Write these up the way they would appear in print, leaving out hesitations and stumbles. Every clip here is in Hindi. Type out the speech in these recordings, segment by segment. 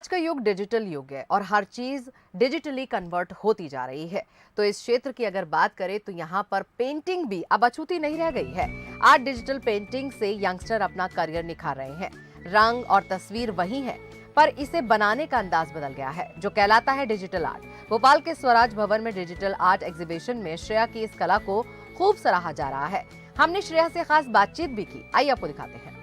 आज का युग डिजिटल युग है और हर चीज डिजिटली कन्वर्ट होती जा रही है। तो इस क्षेत्र की अगर बात करें तो यहाँ पर पेंटिंग भी अब अछूती नहीं रह गई है। आज डिजिटल पेंटिंग से यंगस्टर अपना करियर निखार रहे हैं। रंग और तस्वीर वही है, पर इसे बनाने का अंदाज बदल गया है, जो कहलाता है डिजिटल आर्ट। भोपाल के स्वराज भवन में डिजिटल आर्ट एग्जीबिशन में श्रेया की इस कला को खूब सराहा जा रहा है। हमने श्रेया से खास बातचीत भी की, आइए आपको दिखाते हैं।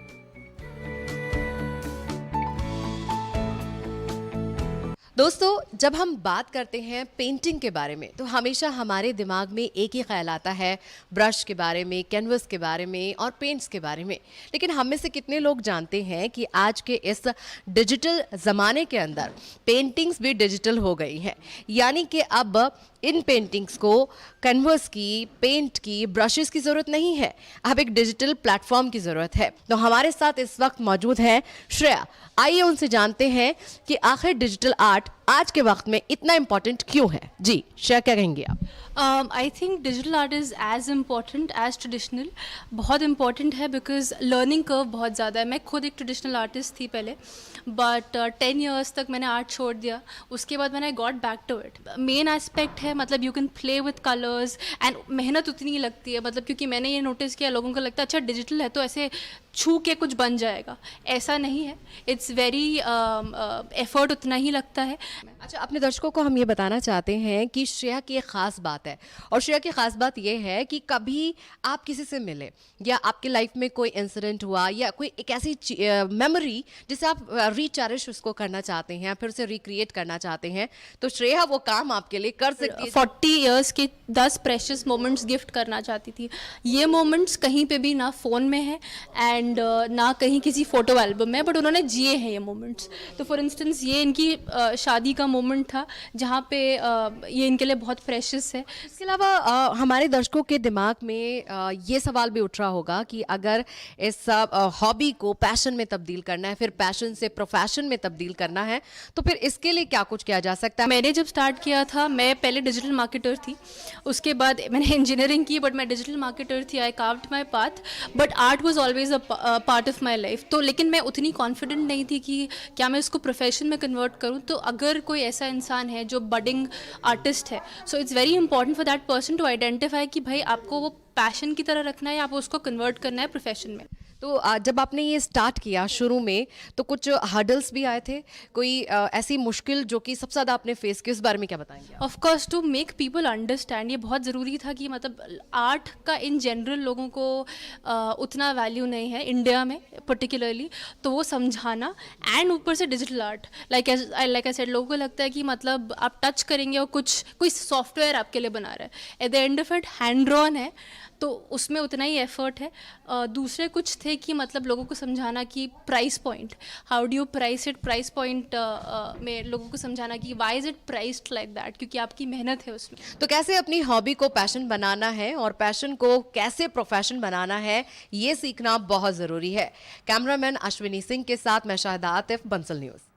दोस्तों, जब हम बात करते हैं पेंटिंग के बारे में तो हमेशा हमारे दिमाग में एक ही ख्याल आता है, ब्रश के बारे में, कैनवस के बारे में और पेंट्स के बारे में। लेकिन हम में से कितने लोग जानते हैं कि आज के इस डिजिटल ज़माने के अंदर पेंटिंग्स भी डिजिटल हो गई हैं। यानी कि अब इन पेंटिंग्स को कैनवस की, पेंट की, ब्रशेस की ज़रूरत नहीं है, अब एक डिजिटल प्लेटफॉर्म की ज़रूरत है। तो हमारे साथ इस वक्त मौजूद है श्रेया। आइए उनसे जानते हैं कि आखिर डिजिटल आर्ट आज के वक्त में इतना इम्पोर्टेंट क्यों है। जी श्रेया, क्या कहेंगे आप? I think digital art is as important as traditional. बहुत इम्पॉर्टेंट है बिकॉज लर्निंग कर्व बहुत ज़्यादा है। मैं खुद एक ट्रेडिशनल आर्टिस्ट थी पहले, बट 10 years तक मैंने आर्ट छोड़ दिया। उसके बाद मैंने got back to it. Main aspect है मतलब you can play with colours and मेहनत उतनी ही लगती है। मतलब क्योंकि मैंने ये नोटिस किया, लोगों को लगता है अच्छा डिजिटल है तो ऐसे छू के कुछ बन जाएगा, ऐसा नहीं है। इट्स वेरी एफर्ट उतना ही लगता है। अच्छा, अपने दर्शकों को हम ये बताना चाहते हैं कि श्रेया की एक खास बात है, और श्रेया की खास बात ये है कि कभी आप किसी से मिले या आपके लाइफ में कोई इंसिडेंट हुआ या कोई एक ऐसी मेमोरी जिसे आप रीचेरिश उसको करना चाहते हैं, फिर उसे रिक्रिएट करना चाहते हैं, तो श्रेया वो काम आपके लिए कर सकती है। 40 years के 10 प्रेशियस मोमेंट्स गिफ्ट करना चाहती थी। ये मोमेंट्स कहीं पे भी ना फ़ोन में है एंड ना कहीं किसी फ़ोटो एल्बम में, बट उन्होंने जिए हैं ये मोमेंट्स। तो फॉर इंस्टेंस ये इनकी शादी का मोमेंट था जहाँ पे ये इनके लिए बहुत प्रेशियस है। इसके अलावा हमारे दर्शकों के दिमाग में ये सवाल भी उठ रहा होगा कि अगर इस हॉबी को पैशन में तब्दील करना है, फिर पैशन से प्रोफेशन में तब्दील करना है, तो फिर इसके लिए क्या कुछ किया जा सकता है? मैंने जब स्टार्ट किया था, मैं पहले डिजिटल मार्केटर थी, उसके बाद मैंने इंजीनियरिंग की, बट मैं डिजिटल मार्केटर थी। I carved my path, but art was always a part of my life. तो लेकिन मैं उतनी कॉन्फिडेंट नहीं थी कि क्या मैं इसको प्रोफेशन में कन्वर्ट करूँ। तो अगर कोई ऐसा इंसान है जो बडिंग आर्टिस्ट है, so it's very important for that person to identify कि भाई आपको वो पैशन की तरह रखना है या आपको उसको कन्वर्ट करना है प्रोफेशन में। तो जब आपने ये स्टार्ट किया शुरू में, तो कुछ हर्डल्स भी आए थे, कोई ऐसी मुश्किल जो कि सबसे ज़्यादा आपने फेस की, उस बारे में क्या बताएंगे आप? Of course, to make people understand, ये बहुत ज़रूरी था कि मतलब आर्ट का इन जनरल लोगों को उतना वैल्यू नहीं है इंडिया में पर्टिकुलरली, तो वो समझाना। एंड ऊपर से digital art, like I said, लोगों को लगता है कि मतलब आप टच करेंगे और कुछ कोई सॉफ्टवेयर आपके लिए बना रहा है। At the end of it hand drawn है, तो उसमें उतना ही एफर्ट है। दूसरे कुछ थे कि मतलब लोगों को समझाना कि price point, how do you price it, price point में लोगों को समझाना कि why is it priced like that, क्योंकि आपकी मेहनत है उसमें। तो कैसे अपनी हॉबी को पैशन बनाना है और पैशन को कैसे प्रोफेशन बनाना है, ये सीखना बहुत ज़रूरी है। कैमरामैन अश्विनी सिंह के साथ मैं शाहिदा आतिफ, बंसल न्यूज़।